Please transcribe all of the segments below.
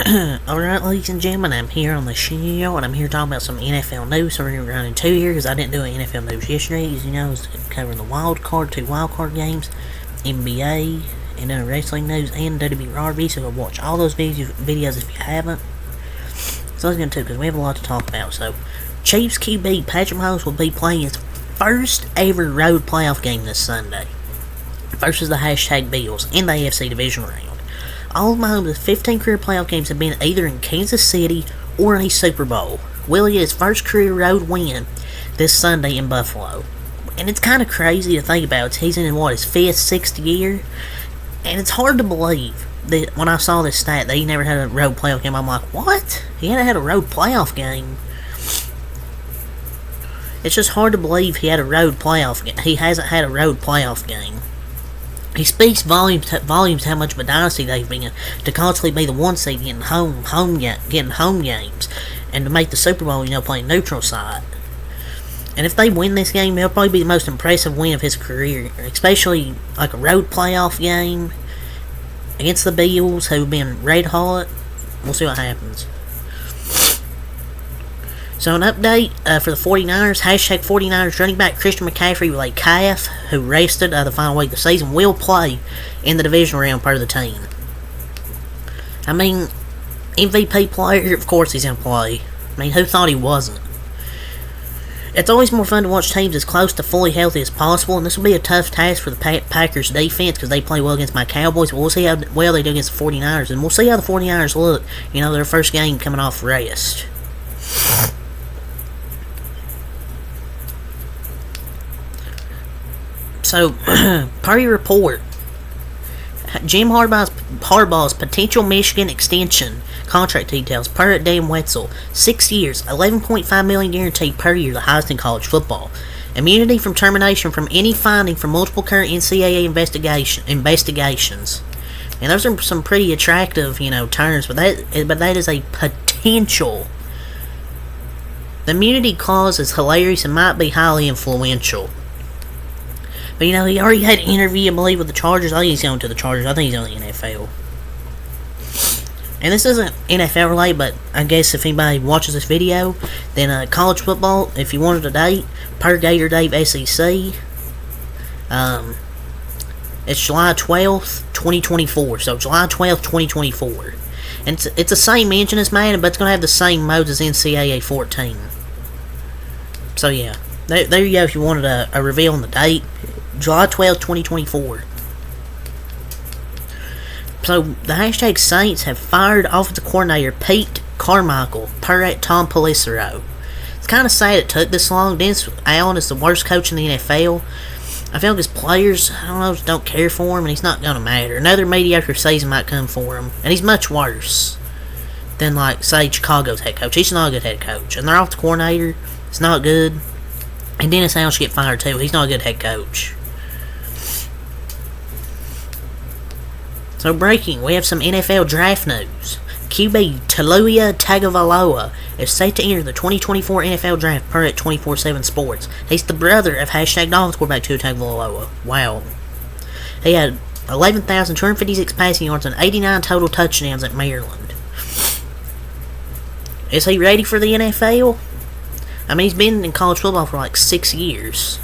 Alright, ladies and gentlemen, I'm here on the show, and I'm here talking about some NFL news. So we're running 2 here, because I didn't do an NFL news yesterday. As you know, I was covering the two wild card games, NBA, and then wrestling news, and WWE, so go watch all those videos if you haven't. So let's get into it, because we have a lot to talk about. So, Chiefs QB Patrick Mahomes will be playing his first ever road playoff game this Sunday, versus the hashtag Bills in the AFC Division round. All of Mahomes' 15 career playoff games have been either in Kansas City or in a Super Bowl. Will he get his first career road win this Sunday in Buffalo? And it's kind of crazy to think about. He's in, his 5th, 6th year? And it's hard to believe that when I saw this stat that he never had a road playoff game. I'm like, what? He hadn't had a road playoff game? It's just hard to believe he had a road playoff game. He hasn't had a road playoff game. He speaks volumes how much of a dynasty they've been to constantly be the one seed getting home games, and to make the Super Bowl, playing neutral side. And if they win this game, it'll probably be the most impressive win of his career, especially like a road playoff game against the Bills, who've been red hot. We'll see what happens. So an update for the 49ers, hashtag 49ers running back Christian McCaffrey with a calf who rested the final week of the season will play in the division round per the team. I mean, MVP player, of course he's going to play. I mean, who thought he wasn't? It's always more fun to watch teams as close to fully healthy as possible, and this will be a tough task for the Packers defense because they play well against my Cowboys, but we'll see how well they do against the 49ers, and we'll see how the 49ers look, their first game coming off rest. So, per your report, Jim Harbaugh's potential Michigan extension contract details per Dan Wetzel: 6 years, $11.5 million guaranteed per year, the highest in college football. Immunity from termination from any finding from multiple current NCAA investigations. And those are some pretty attractive, terms, but that is a potential. The immunity clause is hilarious and might be highly influential. But, he already had an interview, I believe, with the Chargers. I think he's going to the Chargers. I think he's on the NFL. And this isn't NFL related, but I guess if anybody watches this video, then college football, if you wanted a date, per Gator Dave SEC, it's July 12th, 2024. So, July 12th, 2024. And it's the same engine as Madden, but it's going to have the same modes as NCAA 14. So, yeah. There you go if you wanted a reveal on the date. July 12th, 2024. So, the hashtag Saints have fired offensive coordinator Pete Carmichael, per at Tom Pelissero. It's kind of sad it took this long. Dennis Allen is the worst coach in the NFL. I feel like his players, don't care for him, and he's not going to matter. Another mediocre season might come for him, and he's much worse than, say, Chicago's head coach. He's not a good head coach. And their offensive coordinator is not good. And Dennis Allen should get fired, too. He's not a good head coach. So breaking, we have some NFL draft news. QB Tua Tagovailoa is set to enter the 2024 NFL Draft per at 24/7 Sports. He's the brother of hashtag Dolphins quarterback Tua Tagovailoa. Wow. He had 11,256 passing yards and 89 total touchdowns at Maryland. Is he ready for the NFL? I mean, he's been in college football for 6 years.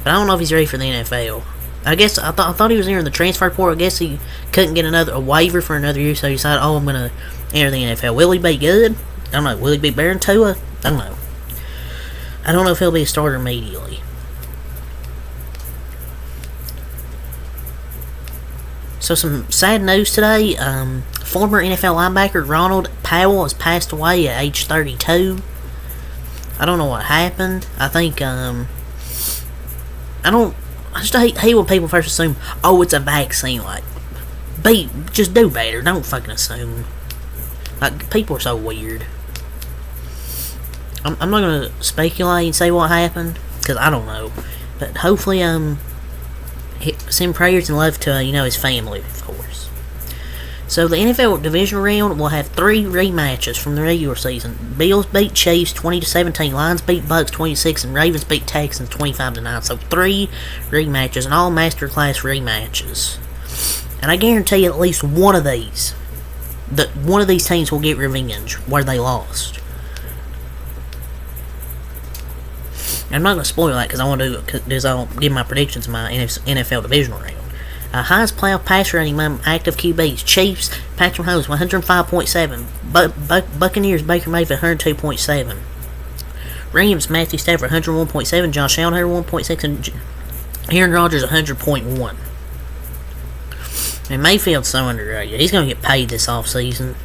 But I don't know if he's ready for the NFL. I guess I thought he was near the transfer portal. I guess he couldn't get a waiver for another year, so he decided, I'm going to enter the NFL. Will he be good? I don't know. Will he be better than Tua? I don't know. I don't know if he'll be a starter immediately. So some sad news today. Former NFL linebacker Ronald Powell has passed away at age 32. I don't know what happened. I think, I just hate when people first assume, it's a vaccine. Just do better. Don't fucking assume. People are so weird. I'm not going to speculate and say what happened, because I don't know. But hopefully, send prayers and love to, his family, of course. So the NFL division round will have 3 rematches from the regular season. Bills beat Chiefs 20-17, Lions beat Bucks 26, and Ravens beat Texans 25-9. So 3 rematches, and all masterclass rematches. And I guarantee at least one of these one of these teams will get revenge where they lost. I'm not going to spoil that because I want to because I'll give my predictions in my NFL divisional round. Highest playoff passer rating among active QBs: Chiefs, Patrick Mahomes 105.7, Buccaneers Baker Mayfield 102.7, Rams Matthew Stafford 101.7, Josh Allen 101.6, and Aaron Rodgers 100.1. And Mayfield's so underrated. He's going to get paid this offseason.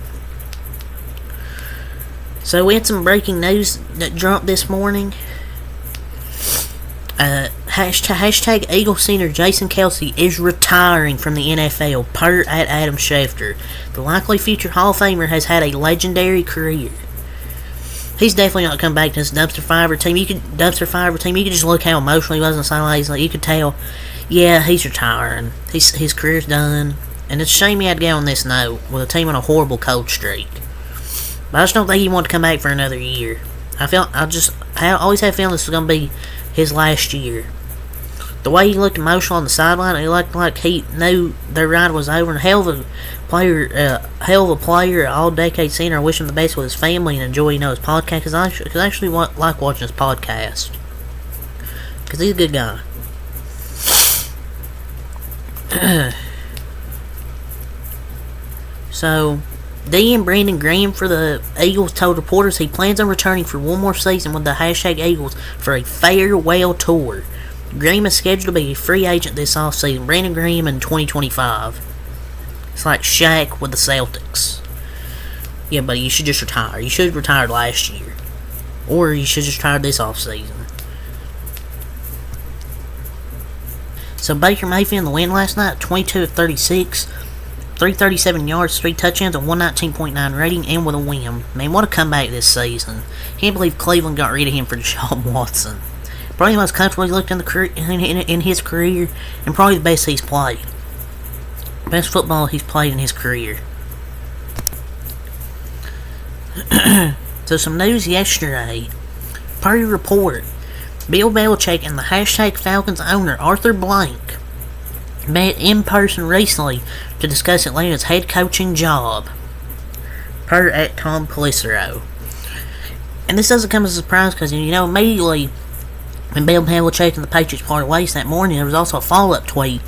So we had some breaking news that dropped this morning. Hashtag Eagles center Jason Kelce is retiring from the NFL, per at Adam Schefter. The likely future Hall of Famer has had a legendary career. He's definitely not come back to this dumpster fire team. You could just look how emotional he was on the sidelines. Like, you could tell, yeah, he's retiring. His career's done. And it's a shame he had to go on this note with a team on a horrible cold streak. But I just don't think he wanted to come back for another year. I always had a feeling this was going to be his last year. The way he looked emotional on the sideline, he looked like he knew their ride was over. And hell of a player, all-decade center. I wish him the best with his family and enjoy, his podcast. Because I actually like watching his podcast. Because he's a good guy. So, Brandon Graham for the Eagles told reporters he plans on returning for one more season with the hashtag Eagles for a farewell tour. Graham is scheduled to be a free agent this offseason. Brandon Graham in 2025. It's like Shaq with the Celtics. Yeah, buddy, you should just retire. You should have retired last year. Or you should just retire this offseason. So Baker Mayfield in the win last night, 22 of 36. 337 yards, 3 touchdowns, a 119.9 rating, and with a win. Man, what a comeback this season. Can't believe Cleveland got rid of him for Deshaun Watson. Probably the most comfortable he looked in his career, and probably the best he's played. Best football he's played in his career. So some news yesterday. Per your report, Bill Belichick and the hashtag Falcons owner, Arthur Blank, met in person recently to discuss Atlanta's head coaching job, per at Tom Pelissero. And this doesn't come as a surprise because, immediately when Bill Belichick and the Patriots parted ways that morning, there was also a follow-up tweet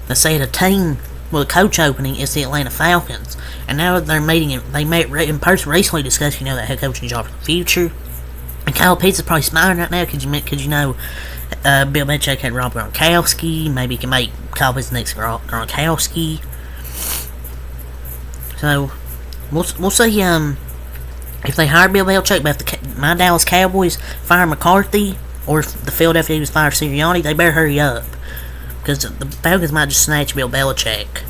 that said a team with a coach opening is the Atlanta Falcons. And now they're meeting, they met in person recently discussing, that head coaching job for the future. And Kyle Pitts is probably smiling right now because Bill Belichick had Rob Gronkowski. Maybe he can make Kyle Pitts the next Gronkowski. So, we'll see if they hire Bill Belichick, but if my Dallas Cowboys fire McCarthy, or if the Philadelphia Eagles fire Sirianni, they better hurry up. Because the Falcons might just snatch Bill Belichick.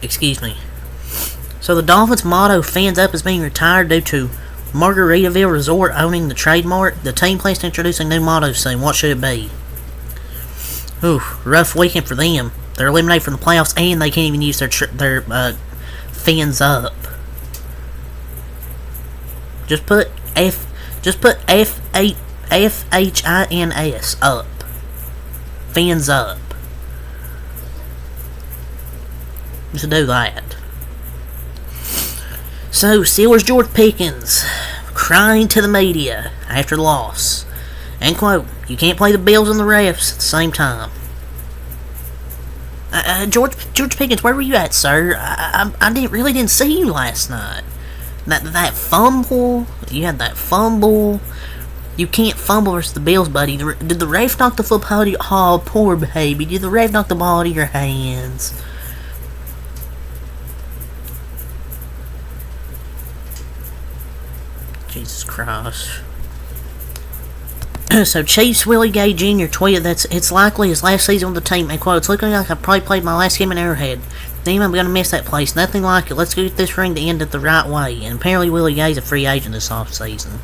Excuse me. So the Dolphins' motto, "Fans Up," is being retired due to Margaritaville Resort owning the trademark. The team plans to introduce a new motto soon. What should it be? Rough weekend for them. They're eliminated from the playoffs, and they can't even use their "Fans Up." Just put FHINS up. Fans Up. Just do that. So, Steelers' George Pickens crying to the media after the loss. And quote, "You can't play the Bills and the refs at the same time." George Pickens, where were you at, sir? I really didn't see you last night. That fumble, you had that fumble. You can't fumble versus the Bills, buddy. Did the ref knock the football out of your... Oh, poor baby. Did the ref knock the ball out of your hands? Jesus Christ. So Chiefs Willie Gay Jr. tweeted that it's likely his last season with the team. And quote, "It's looking like I probably played my last game in Arrowhead. Damn, I'm going to miss that place. Nothing like it. Let's get this ring to end it the right way." And apparently Willie Gay's a free agent this offseason.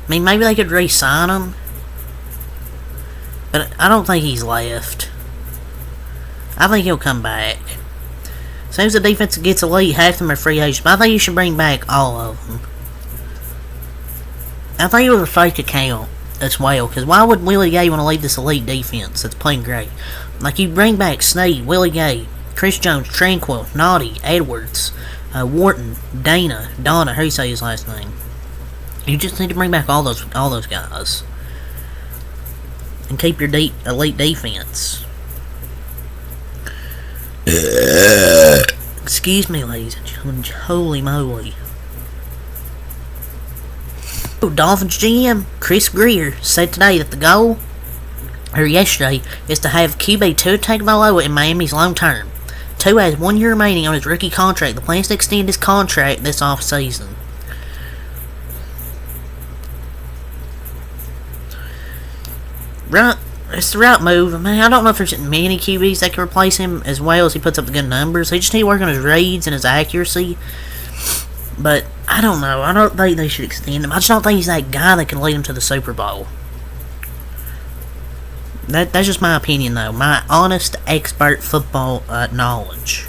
I mean, maybe they could re-sign him. But I don't think he's left. I think he'll come back. As soon as the defense gets elite, half of them are free agents. But I think you should bring back all of them. I think it was a fake account. as well. Because why would Willie Gay want to leave this elite defense that's playing great? Like, you bring back Snead, Willie Gay, Chris Jones, Tranquil, Naughty, Edwards, Wharton, Dana, Donna, how do you say his last name? You just need to bring back all those guys. And keep your elite defense. Excuse me, ladies and gentlemen. Holy moly. Dolphins GM Chris Grier said today that the goal, or yesterday, is to have QB Tua Tagovailoa in Miami's long term. Tua has 1 year remaining on his rookie contract. The plans to extend his contract this offseason. Right, it's the right move. I mean, I don't know if there's many QBs that can replace him as well as he puts up the good numbers. He just need to work on his reads and his accuracy. But I don't know. I don't think they should extend him. I just don't think he's that guy that can lead him to the Super Bowl. That's just my opinion, though. My honest, expert football knowledge.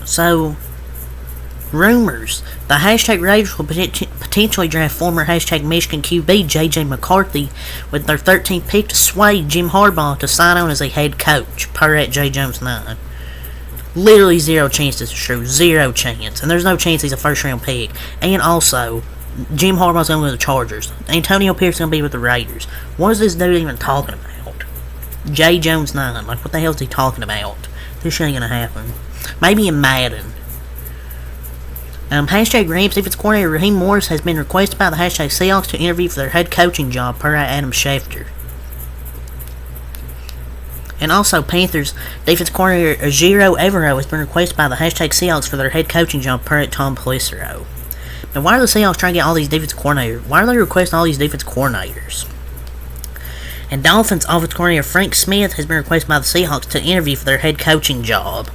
So, rumors. The hashtag Raiders will potentially draft former hashtag Michigan QB J.J. McCarthy with their 13th pick to sway Jim Harbaugh to sign on as a head coach, per at J. Jones 9. Literally zero chance this is true. Zero chance. And there's no chance he's a first-round pick. And also, Jim Harbaugh's going to go to the Chargers. Antonio Pierce is going to be with the Raiders. What is this dude even talking about? J. Jones 9. Like, what the hell is he talking about? This shit ain't going to happen. Maybe in Madden. Hashtag Rams defense coordinator Raheem Morris has been requested by the hashtag Seahawks to interview for their head coaching job, per Adam Schefter. And also, Panthers defense coordinator Ejiro Evero has been requested by the hashtag Seahawks for their head coaching job, per Tom Pelissero. Now, why are the Seahawks trying to get all these defense coordinators? Why are they requesting all these defense coordinators? And Dolphins offensive coordinator Frank Smith has been requested by the Seahawks to interview for their head coaching job.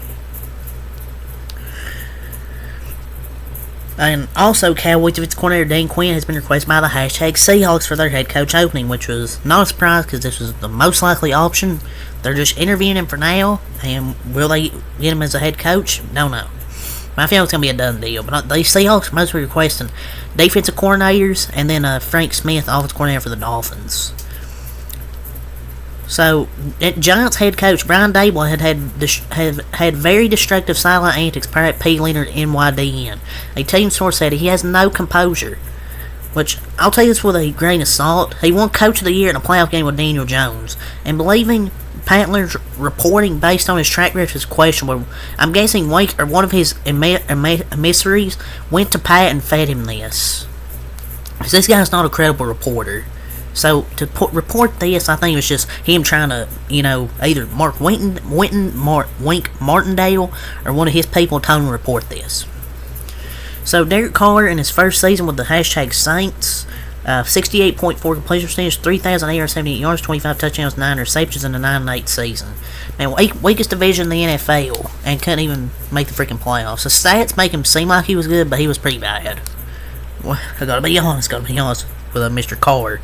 And also, Cowboys defensive coordinator Dan Quinn has been requested by the hashtag Seahawks for their head coach opening, which was not a surprise because this was the most likely option. They're just interviewing him for now, and will they get him as a head coach? Don't know. I feel it's going to be a done deal, but the Seahawks mostly requesting defensive coordinators, and then Frank Smith, offensive coordinator for the Dolphins. So, Giants head coach Brian Daboll had very destructive silent antics prior at P. Leonard NYDN. A team source said he has no composure. Which, I'll tell you this with a grain of salt. He won Coach of the Year in a playoff game with Daniel Jones. And believing Patler's reporting based on his track record is questionable. I'm guessing Wake or one of his emissaries went to Pat and fed him this. Because this guy's not a credible reporter. So, to report this, I think it was just him trying to, either Mark Wink Martindale, or one of his people told him to report this. So, Derek Carr, in his first season with the hashtag Saints, 68.4 completion percentage, 3,878 yards, 25 touchdowns, 9 interceptions in the 9-8 season. Man, weakest division in the NFL, and couldn't even make the freaking playoffs. The stats make him seem like he was good, but he was pretty bad. Well, I gotta be honest with Mr. Carr.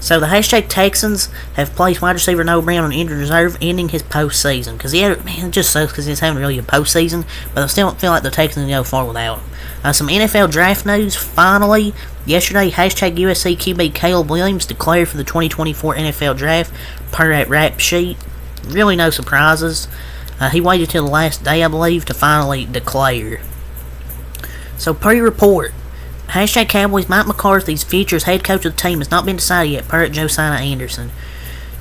So the hashtag Texans have placed wide receiver Noah Brown on injured reserve, ending his postseason. Because it just sucks because he's having really a postseason, but I still don't feel like the Texans can go far without him. Some NFL draft news. Finally, yesterday, hashtag USC QB Caleb Williams declared for the 2024 NFL Draft, per at Rap Sheet. Really no surprises. He waited till the last day, I believe, to finally declare. So pre-report. Hashtag Cowboys Mike McCarthy's future as head coach of the team has not been decided yet, per Josiah Anderson.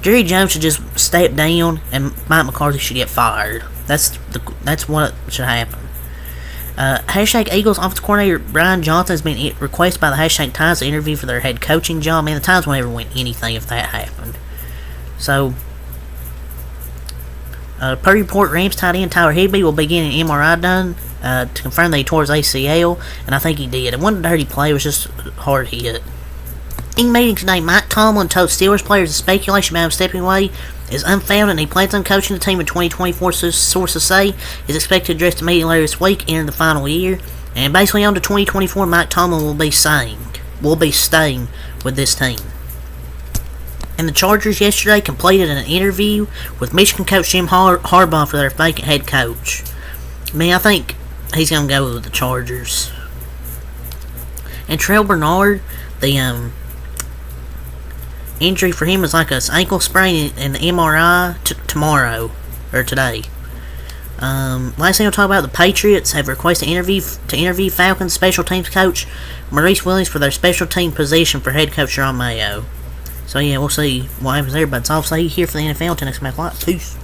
Jerry Jones should just step down, and Mike McCarthy should get fired. That's what should happen. Hashtag Eagles offensive coordinator Brian Johnson has been requested by the hashtag Times to interview for their head coaching job. Man, the Times won't ever win anything if that happened. So, per report, Rams tight end Tyler Higbee will be getting an MRI done to confirm that he tore his ACL, and I think he did. It wasn't a dirty play, it was just hard hit. In meeting today, Mike Tomlin told Steelers players the speculation about him stepping away is unfounded, and he plans on coaching the team in 2024, sources say. Is expected to address the meeting later this week, entering the final year. And basically on to 2024, Mike Tomlin will be staying with this team. And the Chargers yesterday completed an interview with Michigan coach Jim Harbaugh for their vacant head coach. I think he's going to go with the Chargers. And Terrell Bernard, the injury for him is like a ankle sprain and the MRI tomorrow or today. Last thing I'll talk about, the Patriots have requested to interview Falcons special teams coach Maurice Williams for their special team position for head coach Jerome Mayo. So yeah, we'll see what happens there, but it's all say here for the NFL. Till next time, peace.